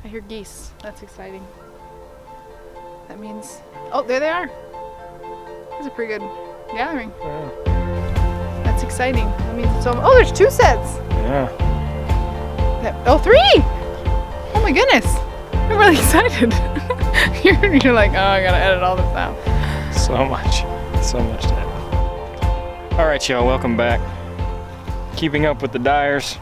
I hear geese. That's exciting. That means, oh, there they are. That's a pretty good gathering. Yeah. That's exciting. That means it's over. Oh, there's 2 sets. Yeah. Oh, 3. Oh my goodness. I'm really excited. You're like, oh, I gotta edit all this out. So much to edit. All right, y'all, welcome back. Keeping up with the Dyers.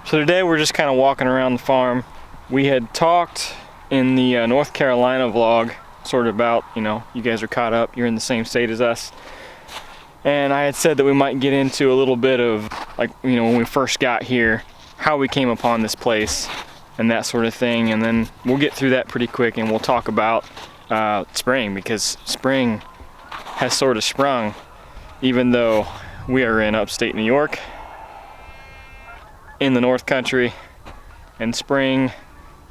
So today we're just kind of walking around the farm. We had talked in the North Carolina vlog sort of about, you guys are caught up, you're in the same state as us. And I had said that we might get into a little bit of, like, when we first got here, how we came upon this place and that sort of thing. And then we'll get through that pretty quick and we'll talk about spring, because spring has sort of sprung, even though we are in upstate New York, in the North Country, and spring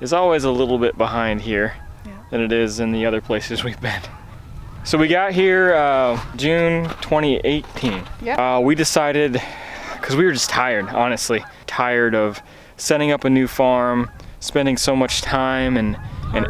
is always a little bit behind here than it is in the other places we've been. So we got here June 2018. Yeah. We decided, because we were just tired, honestly, tired of setting up a new farm, spending so much time and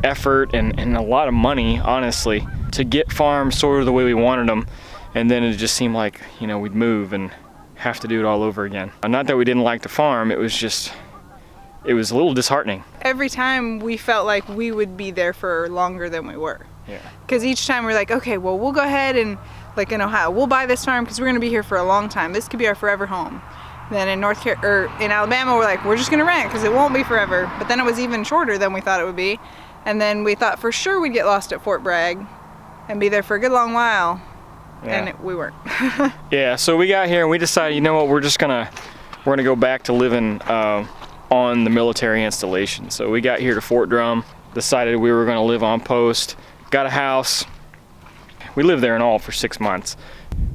effort and a lot of money, honestly, to get farms sort of the way we wanted them. And then it just seemed like, we'd move and have to do it all over again. Not that we didn't like the farm, it was a little disheartening. Every time we felt like we would be there for longer than we were. Yeah. Because each time we're like, okay, well, we'll go ahead and, like in Ohio, we'll buy this farm because we're gonna be here for a long time. This could be our forever home. Then in in Alabama, we're like, we're just gonna rent because it won't be forever. But then it was even shorter than we thought it would be. And then we thought for sure we'd get lost at Fort Bragg and be there for a good long while. Yeah. And we weren't. Yeah, so we got here and we decided, you know what, we're gonna go back to living on the military installation. So we got here to Fort Drum, decided we were gonna live on post, got a house. We lived there in all for 6 months.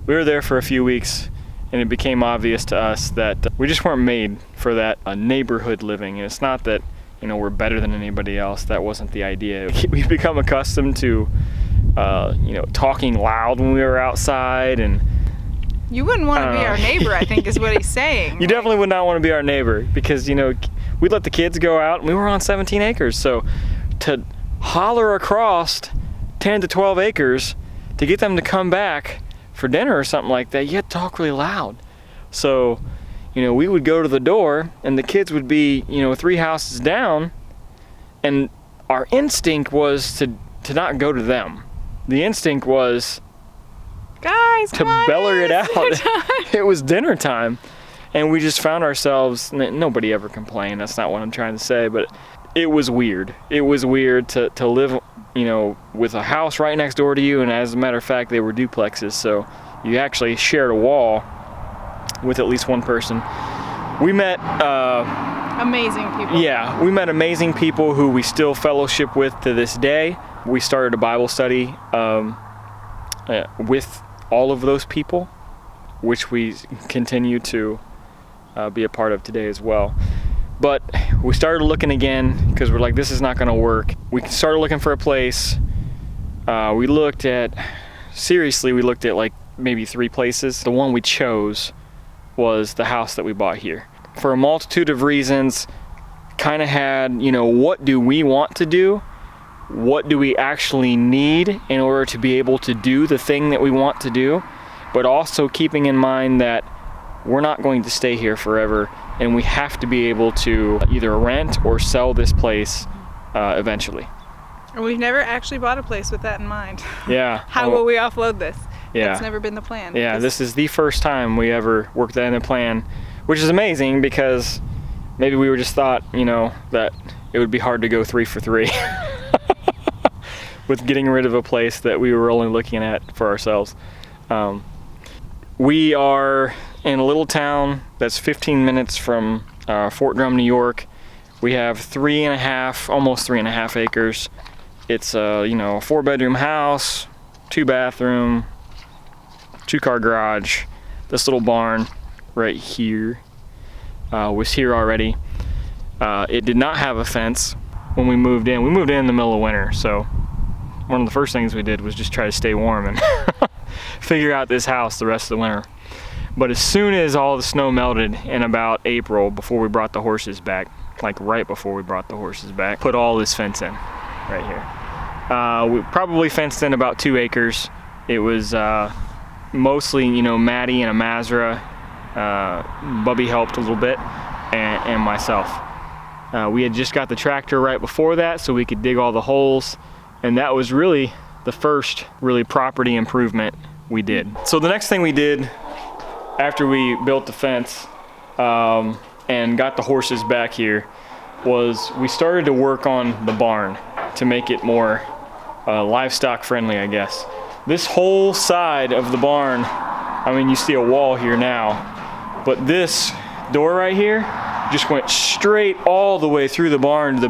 We were there for a few weeks and it became obvious to us that we just weren't made for that neighborhood living. And it's not that, we're better than anybody else. That wasn't the idea. We've become accustomed to talking loud when we were outside, and you wouldn't want to be our neighbor, I think is what he's saying. You definitely would not want to be our neighbor because, we let the kids go out and we were on 17 acres. So to holler across 10 to 12 acres to get them to come back for dinner or something like that, you had to talk really loud. So, we would go to the door and the kids would be, 3 houses down, and our instinct was to not go to them. The instinct was, guys, to beller it out. It was dinner time, and we just found ourselves. Nobody ever complained. That's not what I'm trying to say, but it was weird. It was weird to live, with a house right next door to you, and as a matter of fact, they were duplexes, so you actually shared a wall with at least one person. We met amazing people. Yeah, we met amazing people who we still fellowship with to this day. We started a Bible study with all of those people, which we continue to be a part of today as well. But we started looking again because we're like, this is not going to work. We started looking for a place. We looked at like maybe 3 places. The one we chose was the house that we bought here. For a multitude of reasons, kind of had, what do we want to do? What do we actually need in order to be able to do the thing that we want to do? But also keeping in mind that we're not going to stay here forever, and we have to be able to either rent or sell this place eventually. And we've never actually bought a place with that in mind. Yeah. How will we offload this? Yeah. That's never been the plan. Yeah, this is the first time we ever worked that in the plan, which is amazing because maybe we were just thought, that it would be hard to go 3 for 3 with getting rid of a place that we were only looking at for ourselves. We are in a little town that's 15 minutes from Fort Drum, New York. We have almost 3.5 acres. It's a 4-bedroom house, 2-bathroom, 2-car garage. This little barn right here was here already. It did not have a fence when we moved in. We moved in the middle of winter, so one of the first things we did was just try to stay warm and figure out this house the rest of the winter. But as soon as all the snow melted in about April, before we brought the horses back, like right before we brought the horses back. Put all this fence in right here. We probably fenced in about 2 acres. It was mostly, you know, Maddie and a Mazra. Bubby helped a little bit, and myself. We had just got the tractor right before that, so we could dig all the holes, and that was really the first really property improvement we did. So the next thing we did after we built the fence and got the horses back here was we started to work on the barn to make it more livestock friendly, I guess. This whole side of the barn, I mean, you see a wall here now, but this door right here just went straight all the way through the barn to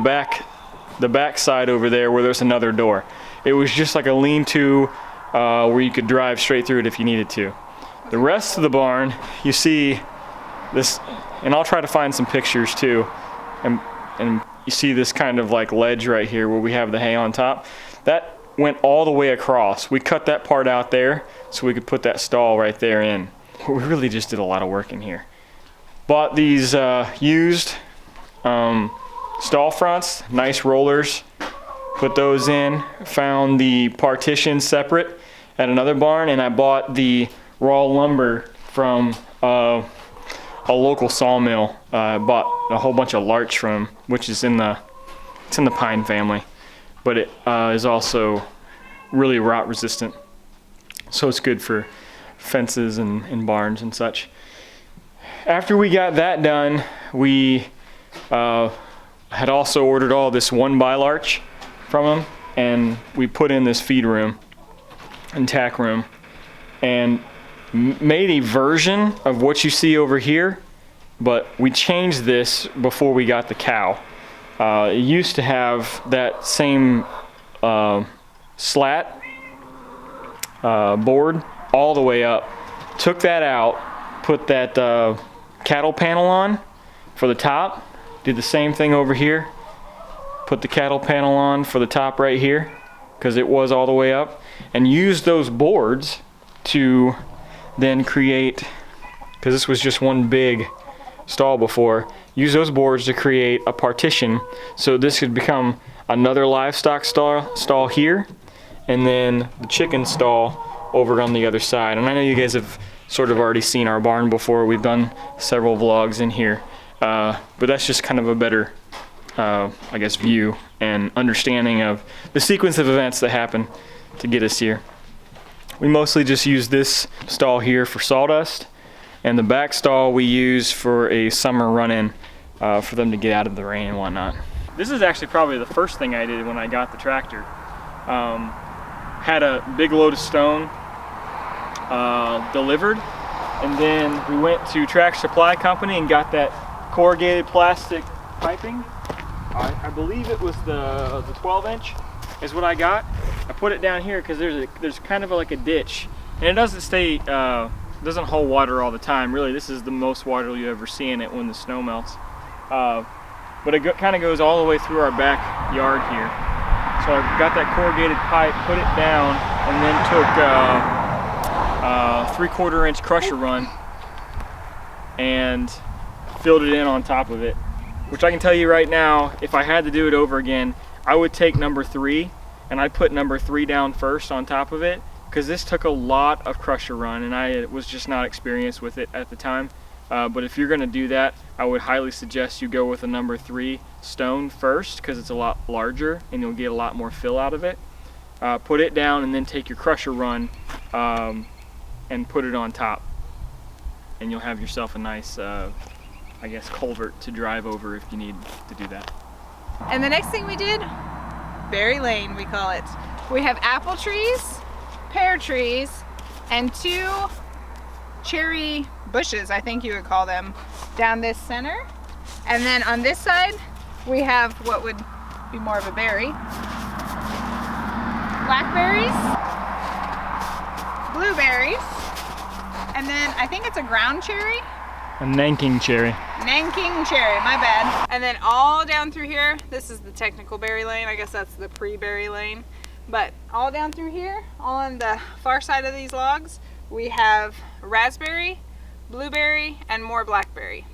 the back side over there where there's another door. It was just like a lean-to where you could drive straight through it if you needed to. The rest of the barn, you see this, and I'll try to find some pictures too, and you see this kind of like ledge right here where we have the hay on top. That went all the way across. We cut that part out there so we could put that stall right there in. We really just did a lot of work in here. Bought these used stall fronts, nice rollers, put those in. Found the partitions separate at another barn, and I bought the raw lumber from a local sawmill. I bought a whole bunch of larch from, which is in the pine family, but it is also really rot resistant, so it's good for fences and barns and such. After we got that done, we had also ordered all this 1x larch from them, and we put in this feed room and tack room and made a version of what you see over here, but we changed this before we got the cow. It used to have that same slat board all the way up. Took that out, put that cattle panel on for the top, did the same thing over here, put the cattle panel on for the top right here because it was all the way up, and used those boards to then create, because this was just one big stall before, use those boards to create a partition so this could become another livestock stall here, and then the chicken stall over on the other side. And I know you guys have sort of already seen our barn before. We've done several vlogs in here, but that's just kind of a better I guess view and understanding of the sequence of events that happen to get us here. We mostly just use this stall here for sawdust, and the back stall we use for a summer run-in for them to get out of the rain and whatnot. This is actually probably the first thing I did when I got the tractor. Had a big load of stone delivered, and then we went to Tractor Supply Company and got that corrugated plastic piping. I believe it was the 12-inch is what I got. I put it down here because there's kind of like a ditch, and it doesn't stay doesn't hold water all the time. Really, this is the most water you ever see in it when the snow melts. But it kind of goes all the way through our backyard here. So I got that corrugated pipe, put it down, and then took 3/4-inch crusher run and filled it in on top of it. Which I can tell you right now, if I had to do it over again, I would take number 3 and I'd put number 3 down first on top of it, because this took a lot of crusher run and I was just not experienced with it at the time. But if you're going to do that, I would highly suggest you go with a number 3 stone first, because it's a lot larger and you'll get a lot more fill out of it. Put it down and then take your crusher run and put it on top, and you'll have yourself a nice I guess culvert to drive over if you need to do that. And the next thing we did, berry lane we call it. We have apple trees, pear trees, and 2 cherry bushes, I think you would call them, down this center. And then on this side, we have what would be more of a berry. Blackberries, blueberries, and then I think it's a ground cherry. A Nanking cherry. Nanking cherry, my bad. And then all down through here, this is the technical berry lane. I guess that's the pre-berry lane. But all down through here, on the far side of these logs, we have raspberry, blueberry, and more blackberry.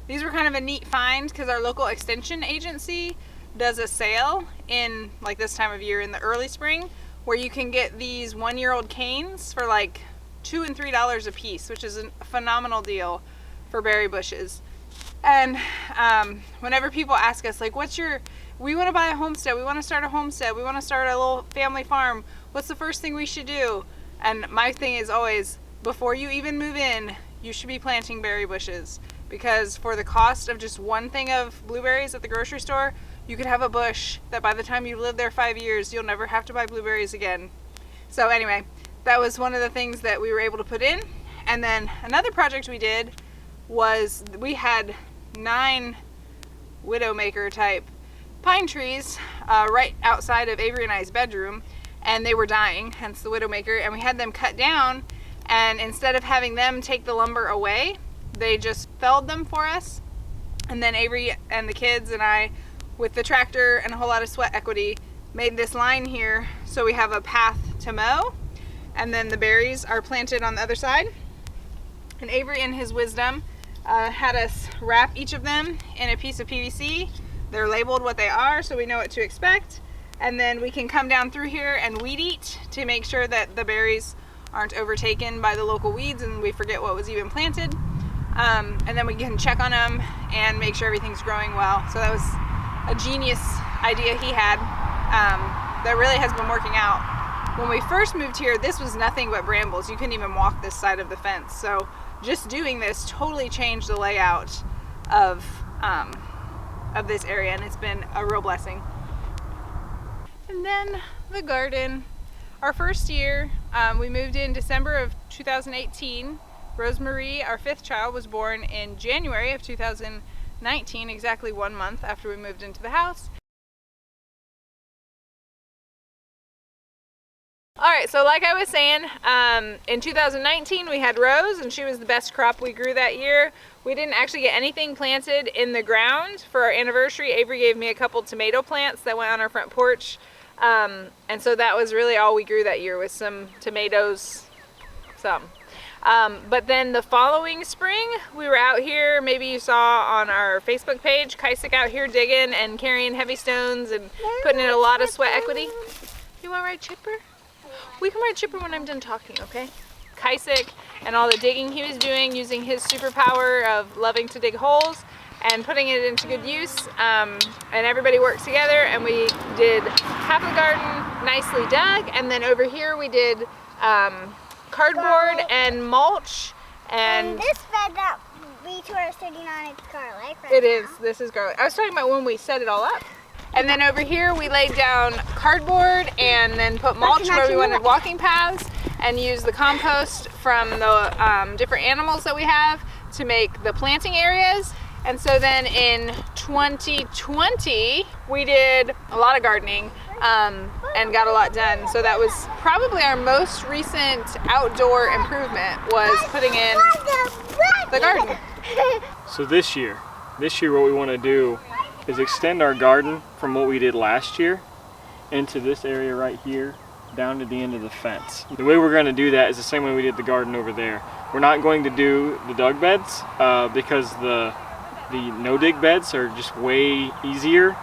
these were kind of a neat find because our local extension agency does a sale in like this time of year in the early spring where you can get these 1-year-old canes for like $2 and $3 a piece, which is a phenomenal deal for berry bushes. And whenever people ask us like, we want to buy a homestead, we want to start a homestead, we want to start a little family farm, what's the first thing we should do? And my thing is always, before you even move in, you should be planting berry bushes, because for the cost of just one thing of blueberries at the grocery store, you could have a bush that by the time you live there 5 years, you'll never have to buy blueberries again. So anyway, that was one of the things that we were able to put in. And then another project we did was we had 9 widowmaker type pine trees right outside of Avery and I's bedroom, and they were dying, hence the widowmaker, and we had them cut down, and instead of having them take the lumber away, they just felled them for us. And then Avery and the kids and I, with the tractor and a whole lot of sweat equity, made this line here so we have a path to mow, and then the berries are planted on the other side. And Avery, in his wisdom, had us wrap each of them in a piece of PVC. They're labeled what they are so we know what to expect, and then we can come down through here and weed eat to make sure that the berries aren't overtaken by the local weeds and we forget what was even planted. And then we can check on them and make sure everything's growing well. So that was a genius idea he had that really has been working out. When we first moved here, this was nothing but brambles. You couldn't even walk this side of the fence. So just doing this totally changed the layout of this area, and it's been a real blessing. And then the garden. Our first year, we moved in December of 2018. Rosemary, our 5th child, was born in January of 2019, exactly 1 month after we moved into the house. Alright, so like I was saying, in 2019 we had Rose, and she was the best crop we grew that year. We didn't actually get anything planted in the ground. For our anniversary, Avery gave me a couple tomato plants that went on our front porch. And so that was really all we grew that year, was some tomatoes, but then the following spring, we were out here, maybe you saw on our Facebook page, Kaisik out here digging and carrying heavy stones and putting in a lot of sweat equity. You want to ride Chipper? We can ride Chipper when I'm done talking, okay? Kaisik and all the digging he was doing, using his superpower of loving to dig holes and putting it into good use, and everybody worked together, and we did half of the garden nicely dug, and then over here we did cardboard and mulch, and this bed that we two are sitting on, it's garlic right it is. now. This is garlic. I was talking about when we set it all up. And then over here we laid down cardboard and then put mulch where we wanted walking paths, and used the compost from the different animals that we have to make the planting areas. And so then in 2020 we did a lot of gardening and got a lot done. So that was probably our most recent outdoor improvement, was putting in the garden. So this year what we want to do is extend our garden from what we did last year into this area right here down to the end of the fence. The way we're going to do that is the same way we did the garden over there. We're not going to do the dug beds because the no-dig beds are just way easier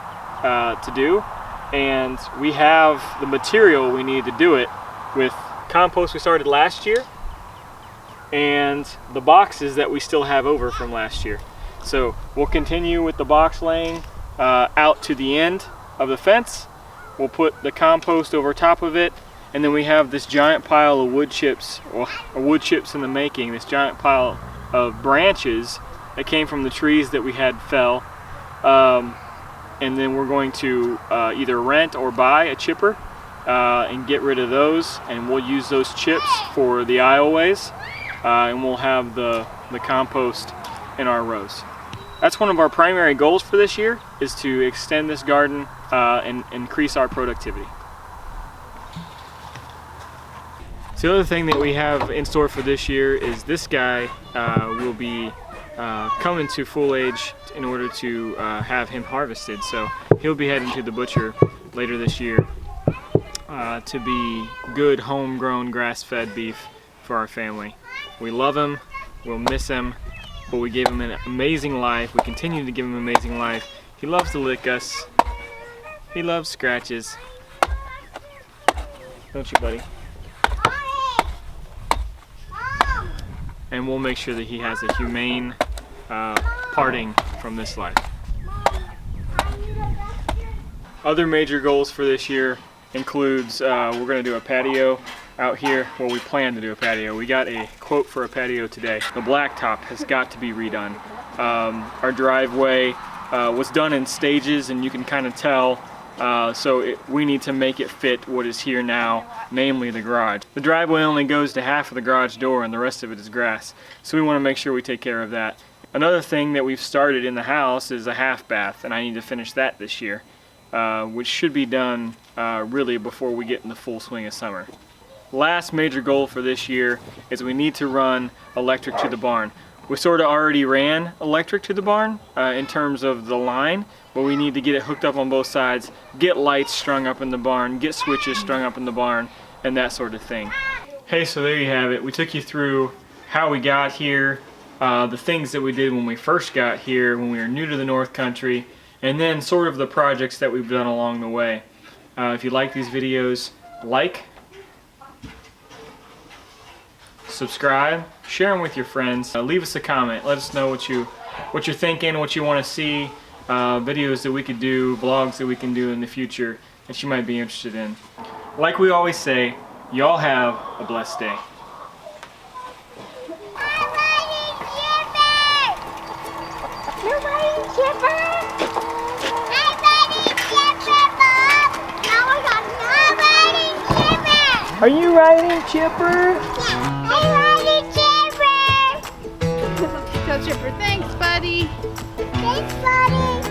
to do, and we have the material we need to do it with. Compost we started last year and the boxes that we still have over from last year. So we'll continue with the box laying out to the end of the fence. We'll put the compost over top of it, and then we have this giant pile of wood chips, or wood chips in the making, this giant pile of branches that came from the trees that we had fell, and then we're going to either rent or buy a chipper and get rid of those, and we'll use those chips for the aisleways, and we'll have the compost in our rows. That's one of our primary goals for this year, is to extend this garden and increase our productivity. So the other thing that we have in store for this year is this guy will be coming to full age in order to have him harvested. So he'll be heading to the butcher later this year to be good homegrown grass-fed beef for our family. We love him, we'll miss him, but we gave him an amazing life. We continue to give him an amazing life. He loves to lick us. He loves scratches. Don't you, buddy? And we'll make sure that he has a humane parting from this life. Other major goals for this year includes we're going to do a patio out here. Well, we plan to do a patio. We got a quote for a patio today. The blacktop has got to be redone. Our driveway was done in stages, and you can kind of tell. We need to make it fit what is here now, namely the garage. The driveway only goes to half of the garage door and the rest of it is grass. So we want to make sure we take care of that. Another thing that we've started in the house is a half bath, and I need to finish that this year, which should be done really before we get in the full swing of summer. Last major goal for this year is we need to run electric to the barn. We sort of already ran electric to the barn in terms of the line, but we need to get it hooked up on both sides, get lights strung up in the barn, get switches strung up in the barn, and that sort of thing. Hey, so there you have it. We took you through how we got here, the things that we did when we first got here, when we were new to the North Country, and then sort of the projects that we've done along the way. If you like these videos, like, subscribe, share them with your friends, leave us a comment, let us know what you're thinking, what you want to see, videos that we could do, vlogs that we can do in the future that you might be interested in. Like we always say, y'all have a blessed day. Are you riding Chipper? Yeah, I'm riding Chipper. Tell Chipper, thanks, buddy. Thanks, buddy.